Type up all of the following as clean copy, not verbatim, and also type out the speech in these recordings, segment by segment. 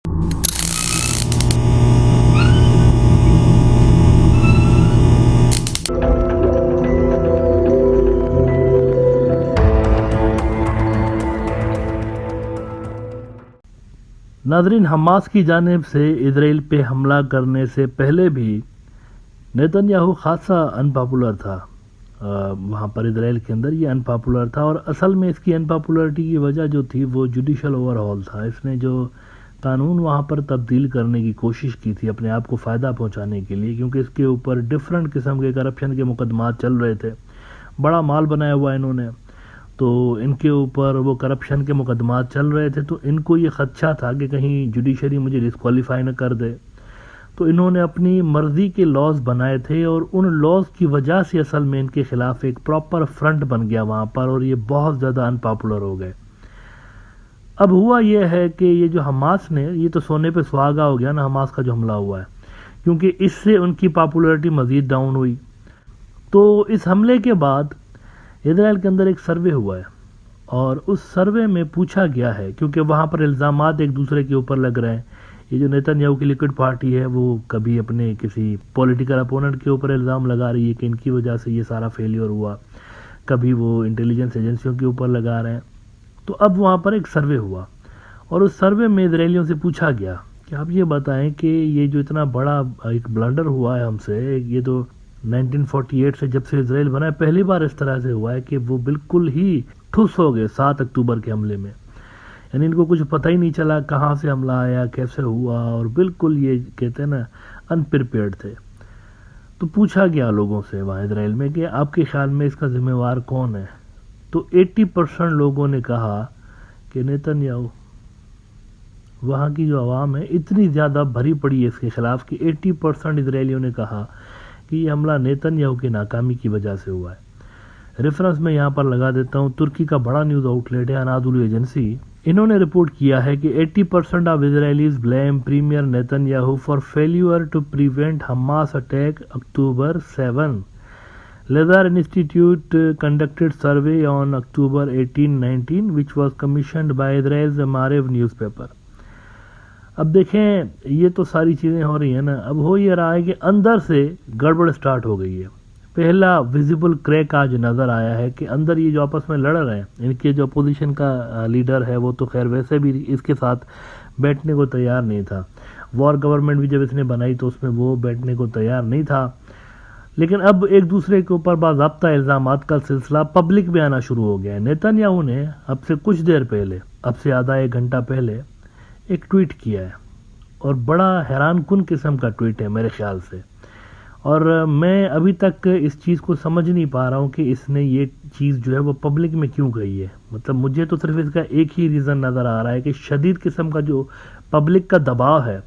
नाज़रीन, हमास की जानिब से इसराइल पे हमला करने से पहले भी नेतन्याहू खासा अनपॉपुलर था। वहाँ पर इसराइल के अंदर ये अनपॉपुलर था, और असल में इसकी अनपॉपुलरिटी की वजह जो थी वो जुडिशल ओवरहॉल था। इसने जो कानून वहाँ पर तब्दील करने की कोशिश की थी अपने आप को फ़ायदा पहुँचाने के लिए, क्योंकि इसके ऊपर डिफरेंट किस्म के करप्शन के मुकदमात चल रहे थे, बड़ा माल बनाया हुआ इन्होंने, तो इनके ऊपर वो करप्शन के मुकदमात चल रहे थे, तो इनको ये खदशा था कि कहीं जुडिशरी मुझे डिस्क्वालीफाई न कर दे। तो इन्होंने अपनी मर्ज़ी के लॉज बनाए थे, और उन लॉज की वजह से असल में इनके ख़िलाफ़ एक प्रॉपर फ्रंट बन गया वहाँ पर, और ये बहुत ज़्यादा अनपॉपुलर हो गए। अब हुआ ये है कि ये जो हमास ने, ये तो सोने पे सुहागा हो गया ना हमास का जो हमला हुआ है, क्योंकि इससे उनकी पॉपुलैरिटी मज़ीद डाउन हुई। तो इस हमले के बाद इसराइल के अंदर एक सर्वे हुआ है, और उस सर्वे में पूछा गया है, क्योंकि वहाँ पर इल्ज़ामात एक दूसरे के ऊपर लग रहे हैं। ये जो नेतन्याहू की लिक्विड पार्टी है वो कभी अपने किसी पॉलिटिकल अपोनेंट के ऊपर इल्ज़ाम लगा रही है कि इनकी वजह से ये सारा फेलियर हुआ, कभी वो इंटेलिजेंस एजेंसियों के ऊपर लगा रहे हैं। तो अब वहाँ पर एक सर्वे हुआ, और उस सर्वे में इसराइलियों से पूछा गया कि आप ये बताएं कि ये जो इतना बड़ा एक ब्लंडर हुआ है हमसे, ये तो 1948 से जब से इसराइल बना है पहली बार इस तरह से हुआ है कि वो बिल्कुल ही ठुस हो गए 7 अक्टूबर के हमले में। यानी इनको कुछ पता ही नहीं चला कहाँ से हमला आया, कैसे हुआ, और बिल्कुल ये कहते हैं ना अनप्रिपेयर्ड थे। तो पूछा गया लोगों से वहाँ इसराइल में कि आपके ख्याल में इसका जिम्मेवार कौन है। तो 80% लोगों ने कहा कि नेतन्याहू। वहाँ की जो आवाम है इतनी ज़्यादा भरी पड़ी है इसके खिलाफ कि 80% इसराइलियों ने कहा कि ये हमला नेतन्याहू की नाकामी की वजह से हुआ है। रेफरेंस में यहाँ पर लगा देता हूँ, तुर्की का बड़ा न्यूज़ आउटलेट है अनादोलू एजेंसी, इन्होंने रिपोर्ट किया है कि 80% of Israelis blame premier Netanyahu for failure to prevent Hamas attack October 7. Leather Institute conducted survey on October 18-19 which was commissioned by Israel's Maariv newspaper. अब देखें, ये तो सारी चीज़ें हो रही हैं ना, अब हो ये रहा है कि अंदर से गड़बड़ स्टार्ट हो गई है। पहला विजिबल क्रैक आज नज़र आया है कि अंदर ये जो आपस में लड़ रहे हैं, इनके जो अपोजिशन का लीडर है वो तो खैर वैसे भी इसके साथ बैठने को तैयार नहीं था। वॉर गवर्नमेंट भी जब इसने बनाई तो उसमें वो बैठने को तैयार नहीं था, लेकिन अब एक दूसरे के ऊपर बाज़ाब्ता इल्ज़ामात का सिलसिला पब्लिक में आना शुरू हो गया है। नेतन्याहू ने अब से कुछ देर पहले, अब से आधा एक घंटा पहले एक ट्वीट किया है, और बड़ा हैरानकुन किस्म का ट्वीट है मेरे ख्याल से, और मैं अभी तक इस चीज़ को समझ नहीं पा रहा हूँ कि इसने ये चीज़ जो है वो पब्लिक में क्यों कही है। मतलब मुझे तो सिर्फ इसका एक ही रीज़न नज़र आ रहा है कि शदीद किस्म का जो पब्लिक का दबाव है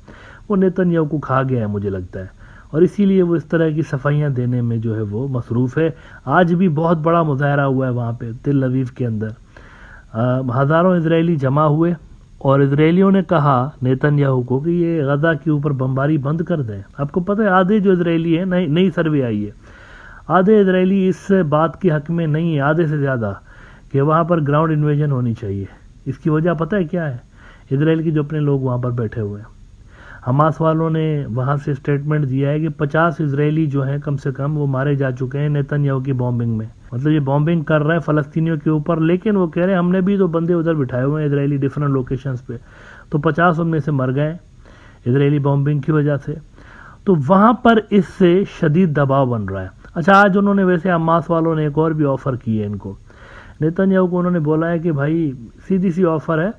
वो नेतन्याहू को खा गया है मुझे लगता है, और इसीलिए वो इस तरह की सफाइयाँ देने में जो है वो मसरूफ़ है। आज भी बहुत बड़ा मुजाहरा हुआ है वहाँ पे तेल अवीव के अंदर, हज़ारों इजरायली जमा हुए, और इजरायलियों ने कहा नेतन्याहू को कि ये गजा के ऊपर बमबारी बंद कर दें। आपको पता है आधे जो इजरायली हैं, नई सर्वे आई है, आधे इजरायली इस बात के हक में नहीं है, आधे से ज़्यादा, कि वहाँ पर ग्राउंड इन्वेजन होनी चाहिए। इसकी वजह पता है क्या है? इजराइल के जो अपने लोग वहाँ पर बैठे हुए हैं, हमास वालों ने वहाँ से स्टेटमेंट दिया है कि 50 इजरायली जो हैं कम से कम वो मारे जा चुके हैं नेतन्याहू की बॉम्बिंग में। मतलब ये बॉम्बिंग कर रहे हैं फ़लस्तीनियों के ऊपर, लेकिन वो कह रहे हैं हमने भी तो बंदे उधर बिठाए हुए हैं इजरायली डिफरेंट लोकेशंस पे, तो 50 उनमें से मर गए इजरायली बॉम्बिंग की वजह से। तो वहाँ पर इससे शदीद दबाव बन रहा है। अच्छा, आज उन्होंने वैसे हमास वालों ने एक और भी ऑफ़र की है इनको, नेतन्याहू को उन्होंने बोला है कि भाई सीधी सी ऑफ़र है,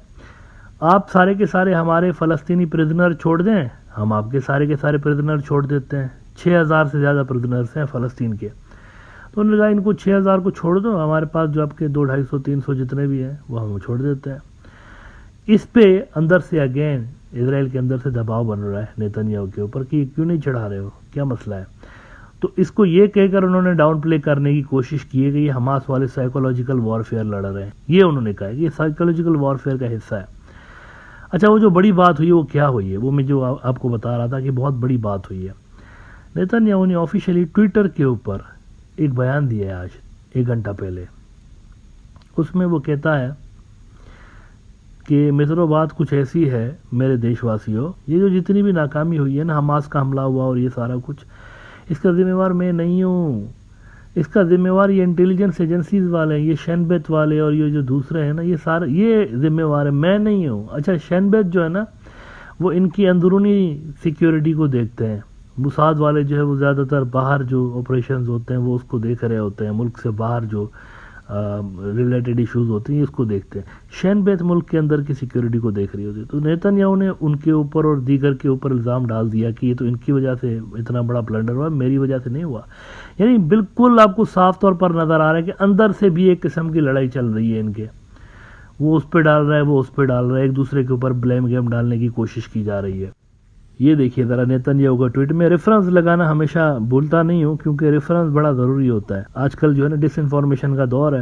आप सारे के सारे हमारे फ़लस्तीनी प्रिजनर छोड़ दें, हम आपके सारे के सारे प्रिजनर छोड़ देते हैं। 6000 से ज़्यादा प्रिजनर्स हैं फ़लस्तीन के। तो उन्होंने कहा इनको 6000 को छोड़ दो, हमारे पास जो आपके 200-250-300 जितने भी हैं वो हम छोड़ देते हैं। इस पे अंदर से अगेन इजराइल के अंदर से दबाव बन रहा है नेतन्याहू के ऊपर कि क्यों नहीं चढ़ा रहे हो, क्या मसला है। तो इसको ये कहकर उन्होंने डाउन प्ले करने की कोशिश की है कि ये हमास वाले साइकोलॉजिकल वॉरफेयर लड़ रहे हैं। ये उन्होंने कहा है कि ये साइकोलॉजिकल वॉरफेयर का हिस्सा है। अच्छा, वो जो बड़ी बात हुई है वो क्या हुई है, वो मैं जो आपको बता रहा था कि बहुत बड़ी बात हुई है। नेतन्याहू ने ऑफिशियली ट्विटर के ऊपर एक बयान दिया है आज 1 घंटा पहले। उसमें वो कहता है کہ مصرو بات کچھ ایسی ہے میرے دیش واسیوں، یہ جو جتنی بھی ناکامی ہوئی ہے نا، حماس کا حملہ ہوا اور یہ سارا کچھ، اس کا ذمہ وار میں نہیں ہوں، اس کا ذمہ وار یہ انٹیلیجنس ایجنسیز والے ہیں، یہ شین بیت والے اور یہ جو دوسرے ہیں نا، یہ سارے یہ ذمہ وار ہے، میں نہیں ہوں۔ اچھا، شین بیت جو ہے نا وہ ان کی اندرونی سیکیورٹی کو دیکھتے ہیں، موساد والے جو ہے وہ زیادہ تر باہر جو آپریشنز ہوتے ہیں وہ اس کو دیکھ رہے ہوتے ہیں، ملک سے باہر جو ریلیٹڈ ایشوز ہوتی ہیں اس کو دیکھتے ہیں۔ شین بیت ملک کے اندر کی سیکیورٹی کو دیکھ رہی ہوتی ہے۔ تو نیتن یاہو نے ان کے اوپر اور دیگر کے اوپر الزام ڈال دیا کہ یہ تو ان کی وجہ سے اتنا بڑا بلنڈر ہوا، میری وجہ سے نہیں ہوا۔ یعنی بالکل آپ کو صاف طور پر نظر آ رہا ہے کہ اندر سے بھی ایک قسم کی لڑائی چل رہی ہے ان کے، وہ اس پہ ڈال رہا ہے، وہ اس پہ ڈال رہا ہے، ایک دوسرے کے اوپر بلیم گیم ڈالنے کی کوشش کی جا رہی ہے۔ یہ دیکھیے ذرا نیتن یاہو کا ٹویٹ، میں ریفرنس لگانا ہمیشہ بھولتا نہیں ہوں کیونکہ ریفرنس بڑا ضروری ہوتا ہے۔ آج کل جو ہے نا ڈس انفارمیشن کا دور ہے،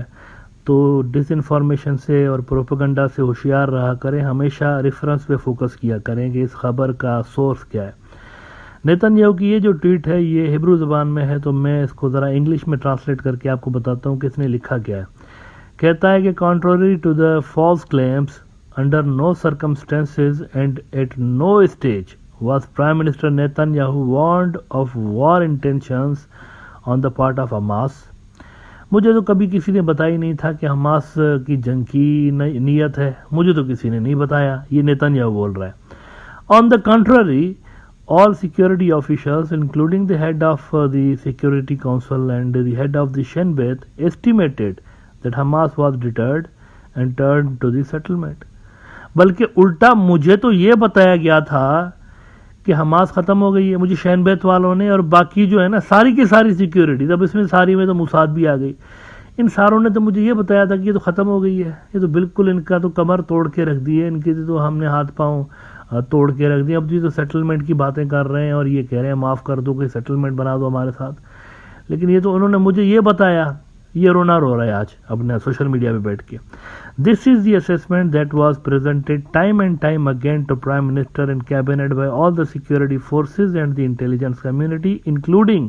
تو ڈس انفارمیشن سے اور پروپیگنڈا سے ہوشیار رہا کریں، ہمیشہ ریفرنس پہ فوکس کیا کریں کہ اس خبر کا سورس کیا ہے۔ نیتن یاہو کی یہ جو ٹویٹ ہے یہ ہبرو زبان میں ہے، تو میں اس کو ذرا انگلش میں ٹرانسلیٹ کر کے آپ کو بتاتا ہوں کہ اس نے لکھا کیا ہے۔ کہتا ہے کہ contrary to the false claims, under no circumstances and at no stage was Prime Minister Netanyahu warned of war intentions on the part of Hamas. مجھے تو کبھی کسی نے بتائی نہیں تھا کہ حماس کی جنگ کی نیت ہے، مجھے تو کسی نے نہیں بتایا، یہ نیتن یاہو بول رہا ہے۔ On the contrary, all security officials, including the head of the Security Council and the head of the Shin Bet, estimated that Hamas was deterred and turned to the settlement. بلکہ الٹا مجھے تو یہ بتایا گیا تھا کہ حماس ختم ہو گئی ہے، مجھے شین بیت والوں نے اور باقی جو ہے نا ساری کی ساری سیکیورٹی، اب اس میں ساری میں تو موساد بھی آ گئی، ان ساروں نے تو مجھے یہ بتایا تھا کہ یہ تو ختم ہو گئی ہے، یہ تو بالکل ان کا تو کمر توڑ کے رکھ دی ہے، ان کی تو ہم نے ہاتھ پاؤں توڑ کے رکھ دیا، اب یہ تو سیٹلمنٹ کی باتیں کر رہے ہیں اور یہ کہہ رہے ہیں معاف کر دو، کہ سیٹلمنٹ بنا دو ہمارے ساتھ، لیکن یہ تو انہوں نے مجھے یہ بتایا، یہ رونا رو رہا ہے آج اپنے سوشل میڈیا پہ بیٹھ کے۔ This is the assessment that was presented time and time again to Prime Minister and Cabinet by all the security forces and the intelligence community, including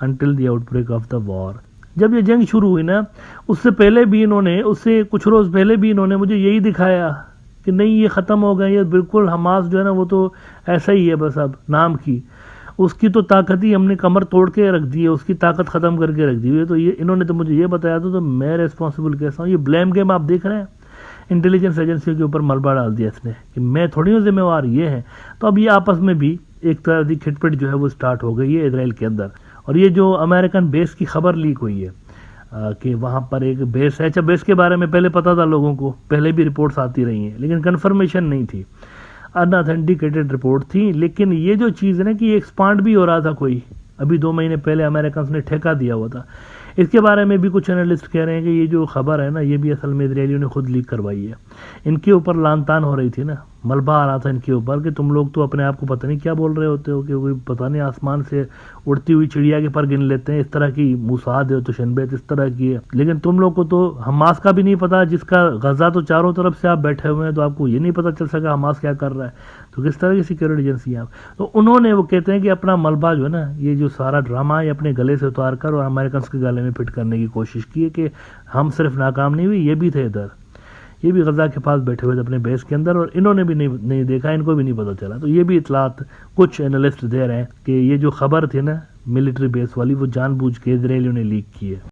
until the outbreak of the war. جب یہ جنگ شروع ہوئی نا، اس سے پہلے بھی انہوں نے، اس سے کچھ روز پہلے بھی انہوں نے مجھے یہی دکھایا کہ نہیں یہ ختم ہو گئے، یہ بالکل حماس جو ہے نا وہ تو ایسا ہی ہے بس اب نام کی، اس کی تو طاقت ہی ہم نے کمر توڑ کے رکھ دی ہے، اس کی طاقت ختم کر کے رکھ دی ہے، تو یہ انہوں نے تو مجھے یہ بتایا تھا، تو میں ریسپانسبل کیسا ہوں؟ یہ بلیم گیم آپ دیکھ رہے ہیں، انٹیلیجنس ایجنسی کے اوپر ملبہ ڈال دیا اس نے کہ میں تھوڑی ہوں ذمہ وار، یہ ہیں۔ تو اب یہ آپس میں بھی ایک طرح کی کھٹ پٹ جو ہے وہ سٹارٹ ہو گئی ہے اسرائیل کے اندر۔ اور یہ جو امریکن بیس کی خبر لیک ہوئی ہے کہ وہاں پر ایک بیس ہے، اچھا بیس کے بارے میں پہلے پتا تھا لوگوں کو، پہلے بھی رپورٹس آتی رہی ہیں لیکن کنفرمیشن نہیں تھی، ان اتھینٹیکیٹڈ رپورٹ تھی، لیکن یہ جو چیز ہے نا کہ یہ ایکسپانڈ بھی ہو رہا تھا، کوئی ابھی 2 مہینے پہلے امریکنز نے ٹھیکہ دیا ہوا تھا، اس کے بارے میں بھی کچھ انالسٹ کہہ رہے ہیں کہ یہ جو خبر ہے نا یہ بھی اصل میں اسرائیلیوں نے خود لیک کروائی ہے، ان کے اوپر لان تان ہو رہی تھی نا، ملبہ آ رہا تھا ان کے اوپر کہ تم لوگ تو اپنے آپ کو پتہ نہیں کیا بول رہے ہوتے ہو، کہ کوئی پتہ نہیں آسمان سے اڑتی ہوئی چڑیا کے پر گن لیتے ہیں، اس طرح کی موساد ہے تو شین بیت اس طرح کی ہے، لیکن تم لوگ کو تو حماس کا بھی نہیں پتا، جس کا غزہ تو چاروں طرف سے آپ بیٹھے ہوئے ہیں، تو آپ کو یہ نہیں پتہ چل سکا حماس کیا کر رہا ہے، تو کس طرح کی سیکورٹی ایجنسی ہیں آپ؟ تو انہوں نے وہ کہتے ہیں کہ اپنا ملبہ جو ہے نا یہ جو سارا ڈرامہ ہے اپنے گلے سے اتار کر اور امریکنس کے گلے میں فٹ کرنے کی کوشش کی ہے کہ ہم صرف ناکام نہیں ہوئی، یہ بھی تھے ادھر، یہ بھی غزہ کے پاس بیٹھے ہوئے تھے اپنے بیس کے اندر، اور انہوں نے بھی نہیں دیکھا، ان کو بھی نہیں پتہ چلا۔ تو یہ بھی اطلاعات کچھ انالسٹ دے رہے ہیں کہ یہ جو خبر تھی نا ملٹری بیس والی وہ جان بوجھ کے اسرائیلیوں نے لیک کی ہے۔